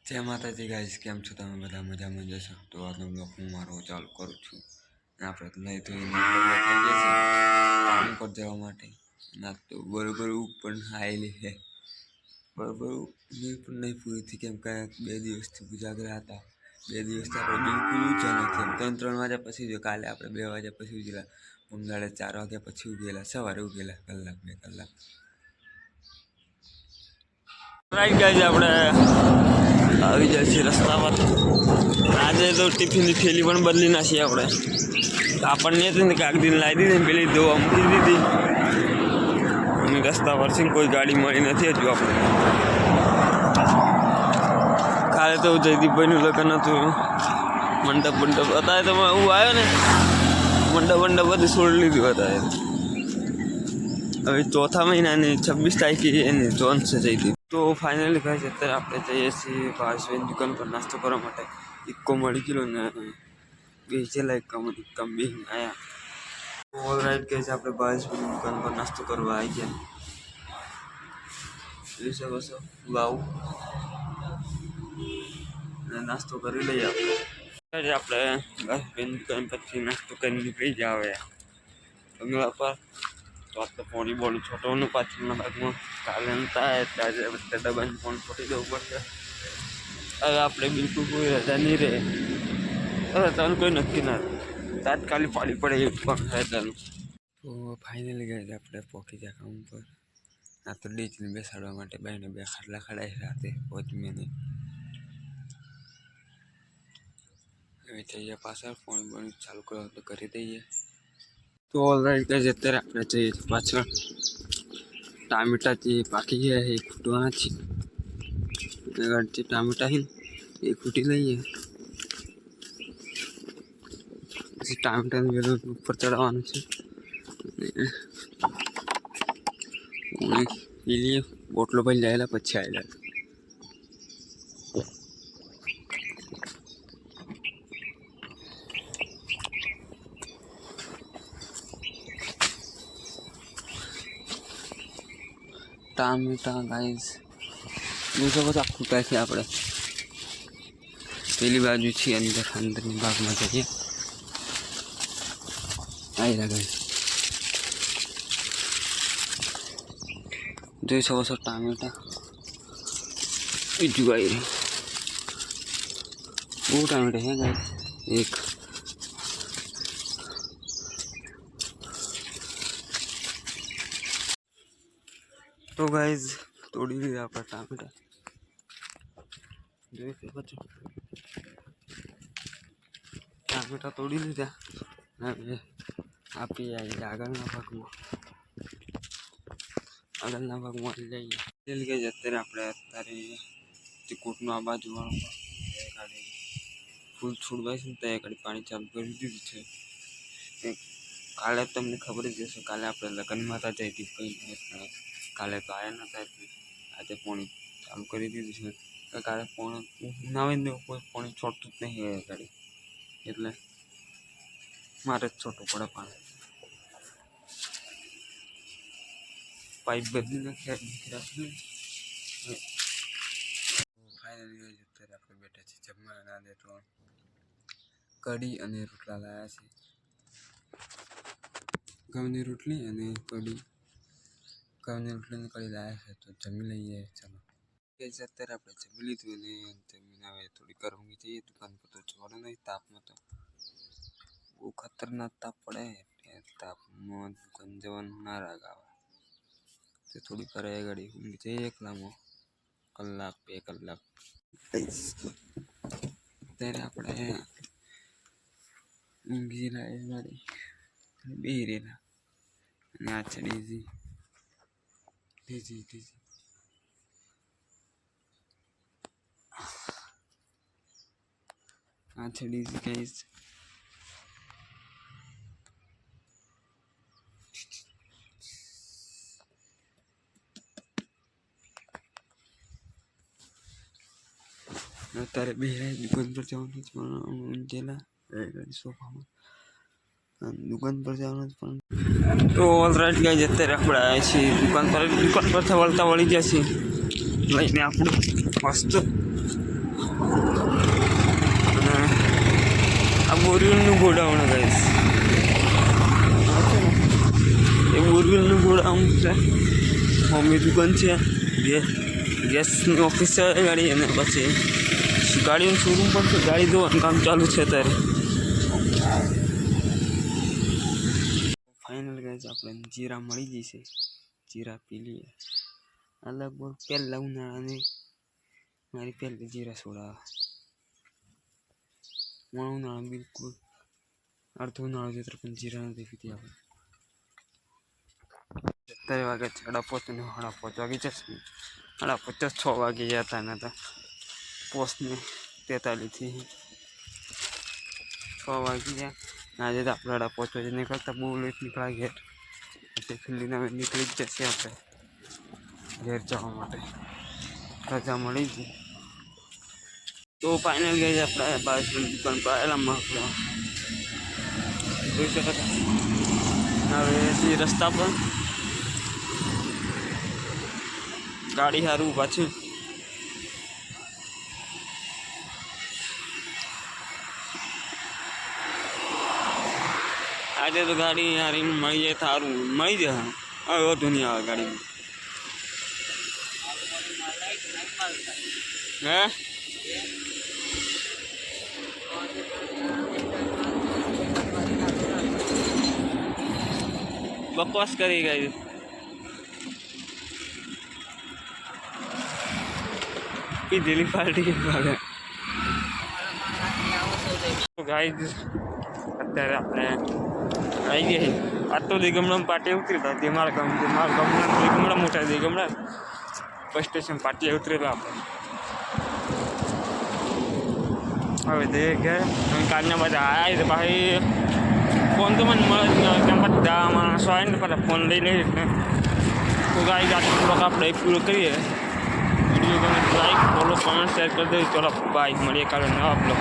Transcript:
જય માતાજી ગાઈસ, કેમ છો તમે બધા? મજામાં જશો તો આજનો બ્લોગ હું મારો ચાલુ કરું છું. આપણે લઈ તો થઈ ગયા છે કામ પર જવા માટે. ના તો બરોબર પણ આવેલી છે, બરોબર નહીં પણ નહીં પૂરી થઈ, કેમ કે 2 દિવસથી ઉજાગરા હતા. 2 દિવસથી આપણે બિલકુલ ઊંચા નથી. 3 વાગ્યા પછી જો કાલે આપણે 2 વાગ્યા પછી ઉજેલા, મંગળવારે 4 વાગ્યા પછી ઉગેલા, સવારે ઉગેલા કલાક 2 કલાક. રાઈટ ગાઈસ, આપણે આવી જાય છે રસ્તા પર. આજે તો ટિફિનની થેલી પણ બદલી નાખી આપણે. આપણને હતી ને કાક દિન લાવી દીધી ને પેલી ધોવા મૂકી દીધી અને રસ્તા પર છે કોઈ ગાડી મળી નથી હજુ આપણે. કાલે તો જયદીપભાઈનું લગ્ન હતું, મંડપ અત્યારે તો હું આવ્યો ને મંડપ બધું છોડી લીધું અત્યારે. હવે ચોથા મહિનાની 26 તારીખે એની જોન છે જયદીપ. તો ફાઇનલી કહે છે અત્યારે આપણે જઈએ છીએ ભાવેશભાઈની દુકાન પર નાસ્તો કરવા માટે. ઇક્કો મળી ગયો ને બેસેલા ઇક્કામાં બે આવ્યા. ઓલ રાઈટ કહે છે આપણે ભાવેશભાઈની દુકાન પર નાસ્તો કરવા આવી ગયા. જોઈ શકો છો વાવ, નાસ્તો કરી લઈએ આપણે. ભાવેશભાઈની દુકાન પરથી નાસ્તો કરીને નીકળી જાય હવે બંગલા પર. તો આ તો ફોની બોલું છોટોનું પાછળના ભાગમાં કાલે થાય એટલે આજે બધા ડબ્બાને ફોન છોટી દેવું પડશે. હવે આપણે બિલકુલ કોઈ રજા નહીં રહે, રજાનું કોઈ નક્કી ના રહે, તાત્કાલિક પાડી પડે એવું પણ રજાનું. તો ફાઇનલી ગયા આપણે પોકી જાય કામ પર. આ તો ડીચને બેસાડવા માટે બાઈને 2 ખાટલા ખડાય રાતે 5 મહિને. હવે જઈએ પાછળ ફોન બોન ચાલુ કરો તો કરી દઈએ. તો ઓલરાઈટ કહે છે અત્યારે આપણે જઈએ પાછળ. ટામેટા જે પાકી ગયા એ ખૂટવાના છે. જે ટામેટા છે એ ખૂટી લઈએ, પછી ટામેટાનું વેલું ઉપર ચડાવવાનું છે. પી લઈએ, બોટલો ભાઈ લાવેલા પછી આવેલા. ટામેટા ગાઈસ બીજો બધા ખૂટા છે. આપણે પેલી બાજુ છે અંદરની ભાગમાં જઈએ. આવી રહ્યા જોઈ શકો છો ટામેટા બીજું આવી રહ્યું. બહુ ટામેટા છે ગાઈસ. એક તો ગાઈઝ તોડી લીધા આપણે ટામેટા, જોઈ શકો છો ટામેટા તોડી લીધા. હવે આપી આવી આગળના ભાગમાં લઈએ. તેલ ગઈ અત્યારે આપણે ચીકુટનું આ બાજુવાળું ગાડી ફૂલ છોડવાય છે ને ત્યાં ગાડી પાણી ચાલુ કરી દીધું છે. કાલે તમને ખબર જ હશે, કાલે આપણે લગ્નમાં હતા જયદીપ કંઈ કાલે તો આવ્યા નતા એટલે આજે પાણી ચાલુ કરી દીધું છે. કાલે પાણી ના હોય ને કોઈ પાણી છોડતું જ નહીં ગાડી, એટલે મારે જ છોટું પડે પાણી. પાઇપ બદલી નાખ્યા. ફાઇનલી અત્યારે આપણે બેઠા છીએ જમવા. ના તો કઢી અને રોટલા લાવ્યા છે. ઘઉંની રોટલી અને કઢી. ઘઉંની રોટલીની કઢી લાવ્યા છે તો જમી લઈએ. ચાલો અત્યારે આપણે જમી લીધું અને જમીને હવે થોડી કરવાની જઈએ દુકાન પર. તો જવાનું નહીં, તાપમાં તો બહુ ખતરનાક તાપ પડે. તાપમાં દુકાન જવાનું ના રાગ આવે. તો થોડી કરે ગાડી ઊંઘી જઈએ એકલામાં કલાક 2 કલાક. અત્યારે આપણે ઊંઘી રહ્યા ગાડી બે રેલા અને આ છે ડીજી. આ છે ડીજી ગાઈસ. અત્યારે બે દુકાન પર જવાનું જ પણ જેલા ગાડી સોફામાં દુકાન પર જવાનું જ પણ. તો ઓલરાઈટ ગાઈસ અત્યારે આપણે આવ્યા છીએ દુકાન પરથી વળતા વળી ગયા છીએ લઈને આપણે મસ્ત અને આ બોરવેલનું ગોડાઉન ગાઈસ, એ બોરવેલનું ગોડાઉન છે. મમ્મી દુકાન છે, ગેસની ઓફિસ છે ગાડી, અને પછી ગાડીનું શોરૂમ પણ છે. ગાડી ધોવાનું કામ ચાલુ છે અત્યારે. ફાઇનલ ગાઈસ આપણે જીરા મળી જશે, જીરા પી લઈએ. આ લગભગ પહેલાં ઉનાળાની મારી પહેલી જીરા સોડા. ઉનાળા બિલકુલ અડધો ઉનાળો જેટલો પણ જીરા નથી પીતી આપણે. અત્યારે વાગે 5:30 ને 5:30 વાગી જશે. 5:50 6 વાગી ગયા હતા ને, તો પોસ્ટને 43થી 6 વાગી ગયા. આજે તો આપણે 5:30 વાગે નીકળતા બહુ લેટ નીકળ્યા ઘેર. ટિફિન લઈને નીકળી જ જશે આપણે ઘેર જવા માટે. રજા મળી ગઈ તો ફાઇનલ ગઈ આપણે બાજુની દુકાન પર આવેલા મકડા જોઈ શકો. હવે રસ્તા પર ગાડી સારું ઊભા છે. આજે તો ગાડી સારી મળી જાય, સારું મળી જાય. હવે વધુ નહીં આવે ગાડીમાં. હે બકવાસ કરી ગઈ. પીધેલી પાર્ટી ગાઈસ. અત્યારે આપણે આવી ગઈ. આ તો દિગમડા પાર્ટી ઉતરી હતા. તે મારા ગામના દિગમડા મોટા દિગમડા બસ સ્ટેશન પાર્ટી ઉતરેલા આપણે. હવે તે ઘેર કાલના બધા આવ્યા છે. ભાઈ ફોન તો મને મળે જ નહીં. ત્યાં બધા માણસો આવે ને પેલા ફોન લઈ લઈએ ને. તો ગાઈસ આટલો બ્લોગ આપણે પૂરો કરીએ. વિડીયો ગમે તો લાઈક, ફોલો, કમેન્ટ, શેર કરી દેજો. ચલો બાય, મળીએ કાલે નવા બ્લોગ.